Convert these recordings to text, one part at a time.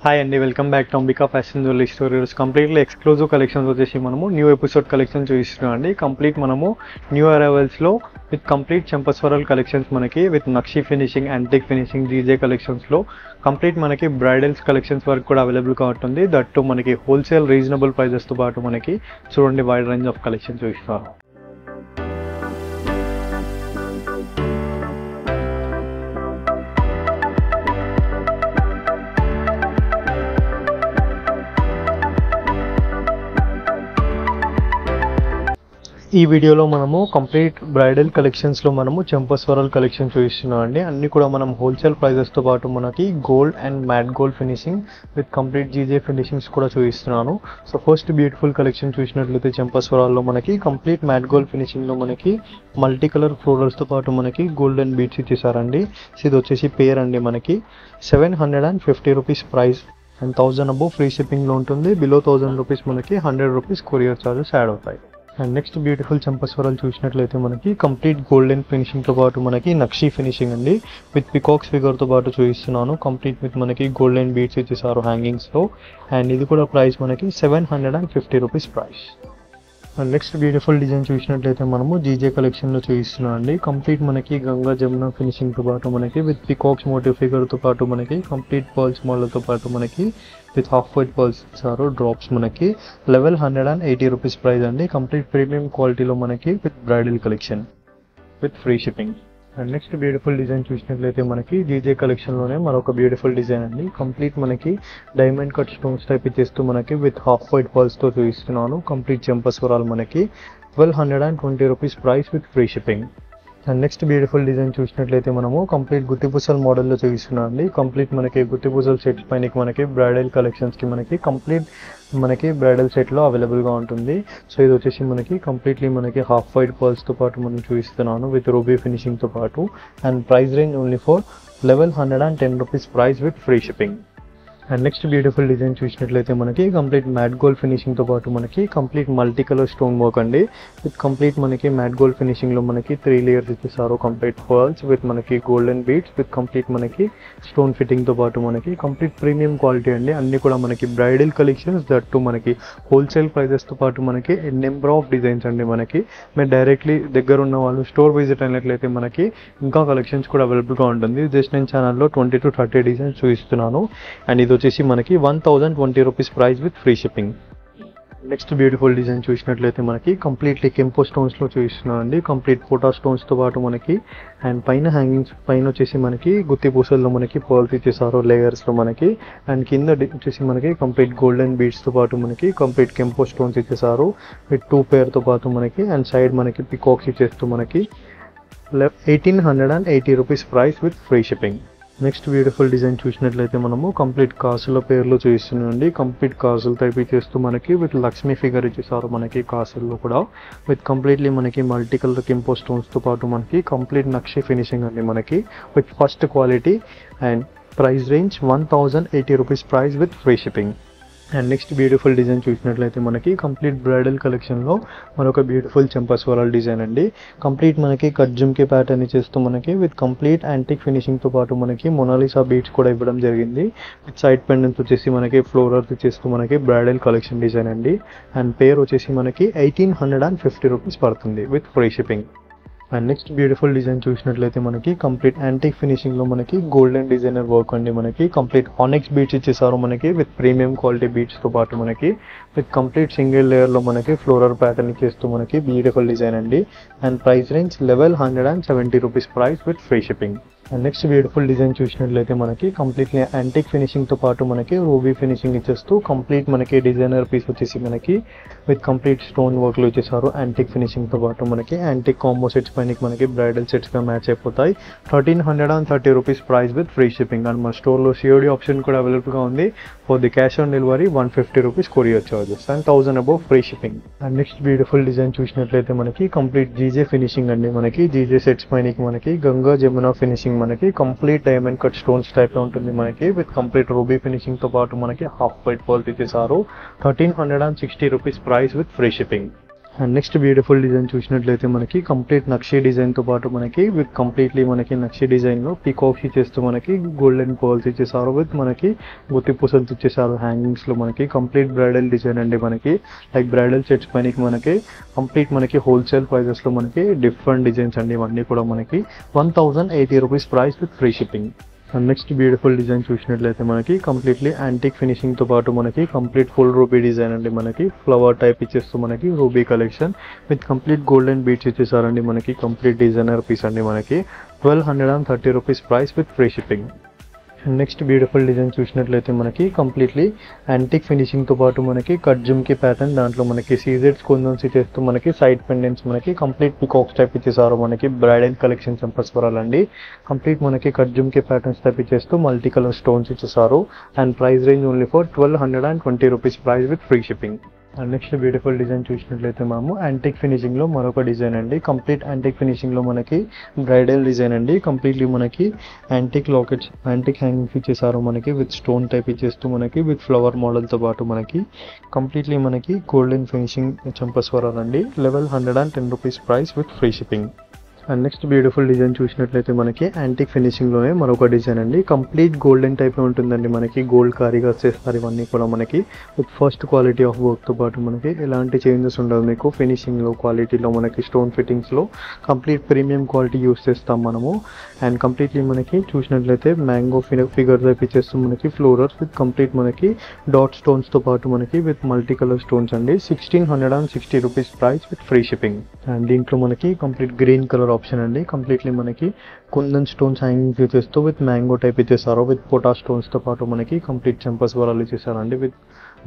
Hi అండి, welcome back to Ambika fashion jewellery stories. Completely exclusive collections వచ్చేసి మనము new episode collection చూపిస్తున్నాం అండి. కంప్లీట్ మనము న్యూ అరైవల్స్లో విత్ కంప్లీట్ చెంపస్వరల్ కలెక్షన్స్ మనకి విత్ నక్షి ఫినిషింగ్, యాంటిక్ ఫినిషింగ్, జీజే కలెక్షన్స్లో కంప్లీట్ మనకి బ్రైడల్స్ కలెక్షన్స్ వరకు కూడా అవైలబుల్గా ఉంటుంది. దట్టు మనకి హోల్సేల్ రీజనబుల్ ప్రైజెస్తో పాటు మనకి చూడండి వైడ్ రేంజ్ ఆఫ్ కలెక్షన్ చూపిస్తారు. ఈ వీడియోలో మనము కంప్లీట్ బ్రైడల్ కలెక్షన్స్లో మనము చెంపస్వరల్ కలెక్షన్ చూపిస్తున్నాం అండి. అన్ని కూడా మనం హోల్సేల్ ప్రైజెస్తో పాటు మనకి gold and matte gold finishing with complete GJ finishings కూడా చూపిస్తున్నాను. సో ఫస్ట్ బ్యూటిఫుల్ కలెక్షన్ చూసినట్లయితే చెంపస్వరాల్లో మనకి కంప్లీట్ మ్యాట్ గోల్డ్ ఫినిషింగ్లో మనకి మల్టీ కలర్ ఫ్లోరల్స్తో పాటు మనకి గోల్డెన్ బీడ్స్ ఇచ్చేసారండి. సో ఇది వచ్చేసి పేర్ అండి. మనకి 750 rupees price and 1000 above free షిప్పింగ్లో ఉంటుంది. బిలో 1000 రూపీస్ మనకి 100 రూపీస్ కొరియర్ ఛార్జెస్ యాడ్ అవుతాయి. అండ్ నెక్స్ట్ బ్యూటిఫుల్ చెంపస్వరాలు చూసినట్లయితే మనకి కంప్లీట్ గోల్డెన్ ఫినిషింగ్తో పాటు మనకి నక్షి ఫినిషింగ్ అండి. విత్ పికాక్స్ ఫిగర్తో పాటు చూపిస్తున్నాను. కంప్లీట్ విత్ మనకి గోల్డెన్ బీడ్స్ ఇచ్చేసారు హ్యాంగింగ్స్లో. అండ్ ఇది కూడా ప్రైస్ మనకి 750 rupees price. And next beautiful design చూసినట్లయితే మనము జీజే కలెక్షన్లో చూపిస్తున్నాం అండి. కంప్లీట్ మనకి గంగా జమున ఫినిషింగ్తో పాటు మనకి విత్ పికాక్స్ మోటివ్ ఫిగర్తో పాటు మనకి కంప్లీట్ పర్ల్స్ మోడల్తో పాటు మనకి విత్ హాఫ్ వైట్ పర్ల్స్ ఇచ్చారు. డ్రాప్స్ మనకి 1180 రూపీస్ ప్రైస్ అండి. కంప్లీట్ ప్రీమియం క్వాలిటీలో మనకి with bridal collection with free shipping. And next beautiful design చూసినట్లయితే మనకి జీజే కలెక్షన్లోనే మరొక బ్యూటిఫుల్ డిజైన్ అండి. కంప్లీట్ మనకి డైమండ్ కట్ స్టోన్స్ టైప్ ఇచ్చేస్తూ మనకి విత్ హాఫ్ వైట్ పర్ల్స్తో చూపిస్తున్నాను. కంప్లీట్ చెంపస్వరాలు మనకి 1220 rupees price with free shipping. And next beautiful design చూసినట్లయితే మనము కంప్లీట్ గుత్తిపూసల మోడల్లో చూపిస్తున్నాం అండి. కంప్లీట్ మనకి గుత్తిపూసల సెట్స్ పైన మనకి బ్రైడల్ కలెక్షన్స్కి మనకి కంప్లీట్ మనకి బ్రైడల్ సెట్లో అవైలబుల్గా ఉంటుంది. సో ఇది వచ్చేసి మనకి కంప్లీట్లీ మనకి హాఫ్ వైట్ పర్ల్స్తో పాటు మనం చూపిస్తున్నాను విత్ రూబీ ఫినిషింగ్తో పాటు. And price range only for 1110 rupees price with free shipping. And next beautiful design చూసినట్లయితే మనకి కంప్లీట్ మ్యాట్ గోల్డ్ ఫినిషింగ్తో పాటు మనకి complete multi colour stone work అండి. విత్ కంప్లీట్ మనకి మ్యాట్ గోల్డ్ ఫినిషింగ్లో మనకి 3 లేయర్స్ ఇచ్చేసారు. కంప్లీట్ పర్ల్స్ విత్ మనకి గోల్డెన్ బీడ్స్ విత్ కంప్లీట్ మనకి స్టోన్ ఫిట్టింగ్తో పాటు మనకి కంప్లీట్ ప్రీమియం క్వాలిటీ అండి. అన్నీ కూడా మనకి బ్రైడల్ కలెక్షన్స్ దట్టు మనకి హోల్సేల్ ప్రైజెస్తో పాటు మనకి నెంబర్ ఆఫ్ డిజైన్స్ అండి. మనకి మీరు డైరెక్ట్లీ దగ్గర ఉన్న వాళ్ళు స్టోర్ విజిట్ అయినట్లయితే మనకి ఇంకా కలెక్షన్స్ కూడా అవైలబుల్గా ఉంటుంది. జస్ట్ నేను ఛానల్లో 20 to 30 డిజైన్స్ చూపిస్తున్నాను. అండ్ ఇది వచ్చేసి మనకి 1020 rupees price with free shipping. Next beautiful design చూసినట్లయితే మనకి కంప్లీట్లీ కెంపో స్టోన్స్లో చూపిస్తున్నాం అండి. కంప్లీట్ ఫోటో స్టోన్స్తో పాటు మనకి అండ్ పైన హ్యాంగింగ్స్ పైన వచ్చేసి మనకి గుత్తి పూసల్లో మనకి పర్ల్స్ ఇచ్చేసారు లేయర్స్లో మనకి. అండ్ కింద వచ్చేసి మనకి కంప్లీట్ గోల్డెన్ బీడ్స్తో పాటు మనకి కంప్లీట్ కెంపో స్టోన్స్ ఇచ్చేసారు విత్ 2 పేర్తో పాటు మనకి. అండ్ సైడ్ మనకి పికాక్స్ ఇచ్చేస్తూ మనకి 1880 rupees price with free shipping. Next beautiful design చూసినట్లయితే మనము కంప్లీట్ కాసుల పేర్లో చూపిస్తున్నాండి. కంప్లీట్ కాసులు టైప్ ఇచ్చేస్తూ మనకి విత్ లక్ష్మీ ఫిగర్ ఇచ్చేసారు మనకి కాసుల్లో కూడా. విత్ కంప్లీట్లీ మనకి మల్టీ కలర్ కెంపో స్టోన్స్తో పాటు మనకి కంప్లీట్ నక్షి ఫినిషింగ్ అండి మనకి with first quality. And price range 1080 rupees price with free shipping. And next beautiful design చూసినట్లయితే మనకి కంప్లీట్ బ్రైడల్ కలెక్షన్లో మరొక బ్యూటిఫుల్ చెంపస్వరాల్ డిజైన్ అండి. కంప్లీట్ మనకి కట్ జుమ్కి ప్యాటర్న్ ఇచ్చేస్తూ మనకి విత్ కంప్లీట్ యాంటిక్ ఫినిషింగ్తో పాటు మనకి మొనాలిసా బీడ్స్ కూడా ఇవ్వడం జరిగింది. విత్ సైడ్ పెండెంట్స్ వచ్చేసి మనకి ఫ్లోరల్స్ ఇచ్చేస్తూ మనకి బ్రైడల్ కలెక్షన్ డిజైన్ అండి. అండ్ పేర్ వచ్చేసి మనకి 1850 రూపీస్ పడుతుంది with free shipping. And next beautiful design చూసినట్లయితే మనకి కంప్లీట్ యాంటిక్ ఫినిషింగ్లో మనకి గోల్డెన్ డిజైనర్ వర్క్ అండి. మనకి కంప్లీట్ ఆనిక్స్ బీడ్స్ ఇచ్చేసారు మనకి విత్ ప్రీమియం క్వాలిటీ బీడ్స్తో పాటు మనకి విత్ కంప్లీట్ సింగిల్ లేయర్లో మనకి ఫ్లోరల్ ప్యాటర్న్ ఇచ్చేస్తూ మనకి బ్యూటిఫుల్ డిజైన్ అండి. And price range 1170 rupees price with free shipping. And next beautiful design చూసినట్లయితే మనకి కంప్లీట్లీ యాంటిక్ ఫినిషింగ్తో పాటు మనకి రూబీ ఫినిషింగ్ ఇచ్చేస్తూ కంప్లీట్ మనకి డిజైనర్ పీస్ వచ్చేసి మనకి విత్ కంప్లీట్ స్టోన్ వర్క్లో ఇచ్చేసారు. యాంటిక్ ఫినిషింగ్తో పాటు మనకి యాంటిక్ కాంబో సెట్స్ పైన మనకి బ్రైడల్ సెట్స్గా మ్యాచ్ అయిపోతాయి. 1330 rupees price with free shipping. And మన స్టోర్లో COD ఆప్షన్ కూడా అవైలబుల్గా ఉంది. For the cash on delivery 150 rupees courier charges and 1000 above free shipping. And next beautiful design చూసినట్లయితే మనకి కంప్లీట్ జీజే ఫినిషింగ్ అండి. మనకి జీజే సెట్స్ పైన మనకి గంగా జమున ఫినిషింగ్ మనకి complete diamond cut stones type లో ఉంటుంది మనకి విత్ కంప్లీట్ రూబీ ఫినిషింగ్ తో పాటు మనకి హాఫ్ వైట్ పర్ల్స్ ఇచ్చేసారు. 1360 rupees price with free shipping. And next beautiful design చూసినట్లయితే మనకి కంప్లీట్ నక్షి డిజైన్తో పాటు మనకి విత్ కంప్లీట్లీ మనకి నక్షి డిజైన్లో పీకాక్స్ ఇచ్చేస్తూ మనకి గోల్డెన్ పర్ల్స్ ఇచ్చేసారు విత్ మనకి గుత్తి పూసలు ఇచ్చేసారు హ్యాంగింగ్స్లో మనకి కంప్లీట్ బ్రైడల్ డిజైన్ అండి మనకి లైక్ బ్రైడల్ సెట్స్ పైనకి మనకి కంప్లీట్ మనకి హోల్సేల్ ప్రైజెస్లో మనకి డిఫరెంట్ డిజైన్స్ అండి ఇవన్నీ కూడా మనకి 1080 rupees price with free shipping. And next beautiful design చూసినట్లయితే మనకి కంప్లీట్లీ యాంటిక్ ఫినిషింగ్తో పాటు మనకి కంప్లీట్ ఫుల్ రూబీ డిజైన్ అండి మనకి ఫ్లవర్ టైప్ ఇచ్చేస్తూ మనకి ruby collection with complete golden beads ఇచ్చేసారండి మనకి కంప్లీట్ డిజైనర్ పీస్ అండి మనకి 1230 rupees price with free shipping. Next beautiful design చూసినట్లయితే మనకి కంప్లీట్లీ యాంటిక్ ఫినిషింగ్తో పాటు మనకి కట్ జుమ్కి ప్యాటర్న్ దాంట్లో మనకి సీజెడ్స్ కొందన్స్ ఇచ్చేస్తూ మనకి సైడ్ పెండెంట్స్ మనకి కంప్లీట్ పికాక్స్ టైప్ ఇచ్చేసారు మనకి బ్రైడల్ కలెక్షన్ చంపస్వరాలండి కంప్లీట్ మనకి కట్ జుమ్కి ప్యాటర్న్స్ టైప్ ఇచ్చేస్తూ మల్టీ కలర్ స్టోన్స్ ఇచ్చేసారు and price range only for 1220 rupees price with free shipping. And next beautiful design చూసినట్లయితే మనము యాంటిక్ ఫినిషింగ్లో మరొక డిజైన్ అండి కంప్లీట్ యాంటిక్ ఫినిషింగ్లో మనకి బ్రైడల్ డిజైన్ అండి కంప్లీట్లీ మనకి యాంటిక్ లాకెట్స్ యాంటిక్ హ్యాంగింగ్స్ ఇచ్చేసారు మనకి విత్ స్టోన్ టైప్ ఇచ్చేస్తూ మనకి విత్ ఫ్లవర్ మోడల్తో పాటు మనకి కంప్లీట్లీ మనకి గోల్డెన్ ఫినిషింగ్ చంపస్వరాలండి 1110 rupees price with free shipping. And next beautiful design చూసినట్లయితే మనకి యాంటిక్ ఫినిషింగ్లోనే మరొక డిజైన్ అండి కంప్లీట్ గోల్డెన్ టైప్లో ఉంటుందండి మనకి గోల్డ్ కారీగా చేస్తారు ఇవన్నీ కూడా మనకి విత్ ఫస్ట్ క్వాలిటీ ఆఫ్ వర్క్తో పాటు మనకి ఎలాంటి చేంజెస్ ఉండదు మీకు ఫినిషింగ్లో క్వాలిటీలో మనకి స్టోన్ ఫిట్టింగ్స్లో కంప్లీట్ ప్రీమియం క్వాలిటీ యూస్ చేస్తాం మనము అండ్ కంప్లీట్లీ మనకి చూసినట్లయితే మ్యాంగో ఫిగర్ టైప్ ఇచ్చేస్తూ మనకి ఫ్లోరర్స్ విత్ కంప్లీట్ మనకి డాట్ స్టోన్స్తో పాటు మనకి విత్ మల్టీ కలర్ స్టోన్స్ అండి 1660 rupees price with free shipping. And దీంట్లో మనకి కంప్లీట్ గ్రీన్ కలర్ ఆప్షన్ అండి కంప్లీట్లీ మనకి కుందన్ స్టోన్స్ హ్యాంగింగ్స్ ఇచ్చేస్తూ విత్ మ్యాంగో టైప్ ఇచ్చేసారు విత్ పోటా స్టోన్స్తో పాటు మనకి కంప్లీట్ చంపస్ వరాలు ఇచ్చేసారండి విత్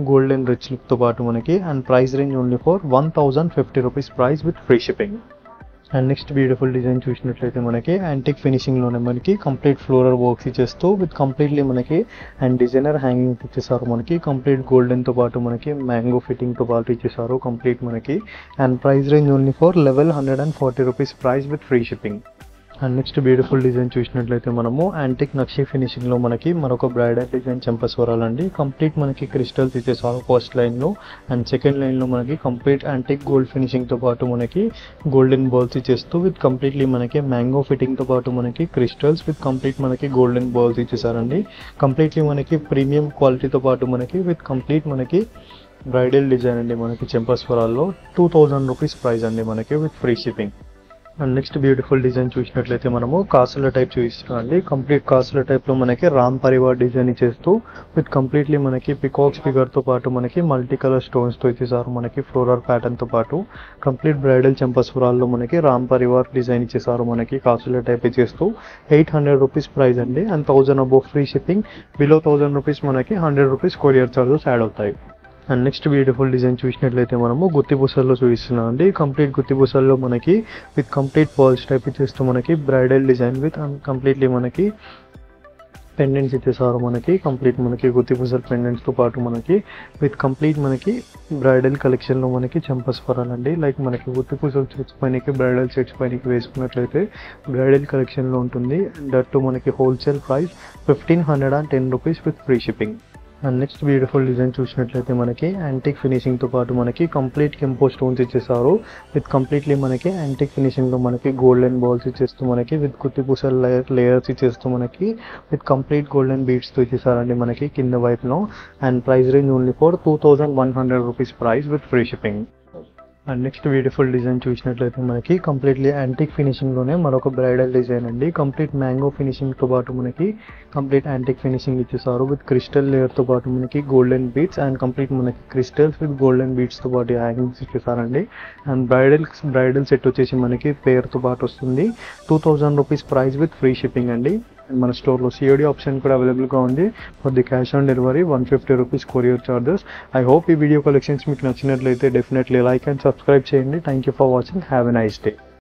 గోల్డెన్ రిచ్ లుక్తో పాటు మనకి and price range only for 1050 rupees price with free shipping. And next beautiful design చూసినట్లయితే మనకి యాంటిక్ ఫినిషింగ్లోనే మనకి కంప్లీట్ ఫ్లోరల్ వర్క్స్ ఇచ్చేస్తూ విత్ కంప్లీట్లీ మనకి అండ్ డిజైనర్ హ్యాంగింగ్స్ ఇచ్చేసారు మనకి కంప్లీట్ గోల్డెన్తో పాటు మనకి మ్యాంగో ఫిట్టింగ్తో పాటు ఇచ్చేసారు కంప్లీట్ మనకి and price range only for 1140 rupees price with free shipping. And next beautiful design చూసినట్లయితే మనము యాంటిక్ నక్షి ఫినిషింగ్లో మనకి మరొక బ్రైడల్ డిజైన్ చంపస్వరాలండి కంప్లీట్ మనకి క్రిస్టల్స్ ఇచ్చేసారు ఫస్ట్ లైన్లో అండ్ సెకండ్ లైన్లో మనకి కంప్లీట్ యాంటిక్ గోల్డ్ ఫినిషింగ్తో పాటు మనకి గోల్డెన్ బాల్స్ ఇచ్చేస్తూ విత్ కంప్లీట్లీ మనకి మ్యాంగో ఫిట్టింగ్తో పాటు మనకి క్రిస్టల్స్ విత్ కంప్లీట్ మనకి గోల్డెన్ బాల్స్ ఇచ్చేసారండి కంప్లీట్లీ మనకి ప్రీమియం క్వాలిటీతో పాటు మనకి విత్ కంప్లీట్ మనకి బ్రైడల్ డిజైన్ అండి మనకి చంపస్వరాల్లో 2000 రూపీస్ ప్రైస్ అండి మనకి with free shipping. And next beautiful design చూసినట్లయితే మనము కాసుల టైప్ చూపిస్తున్నాం అండి కంప్లీట్ కాసుల టైప్లో మనకి రామ్ పరివార్ డిజైన్ ఇచ్చేస్తూ విత్ కంప్లీట్లీ మనకి పికాక్స్ ఫిగర్తో పాటు మనకి మల్టీ కలర్ స్టోన్స్తో ఇచ్చేసారు మనకి ఫ్లోరల్ ప్యాటర్న్తో పాటు కంప్లీట్ బ్రైడల్ చంపస్వరాల్లో మనకి రామ్ పరివార్ డిజైన్ ఇచ్చేసారు మనకి కాసుల టైప్ ఇచ్చేస్తూ 800 రూపీస్ ప్రైస్ అండి and 1000 above free shipping below 1000 rupees మనకి 100 రూపీస్ కొరియర్ చార్జెస్ యాడ్ అవుతాయి. అండ్ నెక్స్ట్ బ్యూటిఫుల్ డిజైన్ చూసినట్లయితే మనము గుత్తి పూసల్లో చూపిస్తున్నాం అండి కంప్లీట్ గుత్తి పూసల్లో మనకి విత్ కంప్లీట్ పర్ల్స్ టైప్ ఇచ్చేస్తూ మనకి బ్రైడల్ డిజైన్ విత్ కంప్లీట్లీ మనకి పెండెంట్స్ ఇచ్చేసారు మనకి కంప్లీట్ మనకి గుత్తి పూసల పెండెంట్స్తో పాటు మనకి విత్ కంప్లీట్ మనకి బ్రైడల్ కలెక్షన్లో మనకి చంపస్వరాలండి లైక్ మనకి గుత్తి పూసల సెట్స్ పైనకి బ్రైడల్ సెట్స్ పైనకి వేసుకున్నట్లయితే బ్రైడల్ కలెక్షన్లో ఉంటుంది దట్ మనకి wholesale price 1510 rupees with free shipping. And next beautiful design చూసినట్లయితే మనకి యాంటిక్ ఫినిషింగ్తో పాటు మనకి కంప్లీట్ కెంపో స్టోన్స్ ఇచ్చేసారు విత్ కంప్లీట్లీ మనకి యాంటిక్ ఫినిషింగ్లో మనకి గోల్డెన్ బాల్స్ ఇచ్చేస్తూ మనకి విత్ కుత్తి పూసల లేయర్స్ ఇచ్చేస్తూ మనకి విత్ కంప్లీట్ గోల్డెన్ బీడ్స్తో ఇచ్చేసారండి మనకి కింద వైపులో and price range only for 2100 rupees price with free shipping. And next beautiful design చూసినట్లయితే మనకి కంప్లీట్లీ యాంటిక్ ఫినిషింగ్లోనే మరొక బ్రైడల్ డిజైన్ అండి కంప్లీట్ మ్యాంగో ఫినిషింగ్తో పాటు మనకి కంప్లీట్ యాంటిక్ ఫినిషింగ్ ఇచ్చేసారు విత్ క్రిస్టల్ లేయర్తో పాటు మనకి గోల్డెన్ బీడ్స్ అండ్ కంప్లీట్ మనకి క్రిస్టల్స్ విత్ గోల్డెన్ బీడ్స్తో పాటు హ్యాంగింగ్స్ ఇచ్చేసారండి అండ్ బ్రైడల్ సెట్ వచ్చేసి మనకి పేర్తో పాటు వస్తుంది 2000 rupees price with free shipping అండి. మన స్టోర్లో సిఓడి ఆప్షన్ కూడా అవైలబుల్గా ఉంది for the cash on delivery 150 rupees courier charges. I hope ఈ వీడియో కలెక్షన్స్ మీకు నచ్చినట్లయితే డెఫినెట్లీ లైక్ అండ్ సబ్స్క్రైబ్ చేయండి. Thank you for watching. Have a nice day.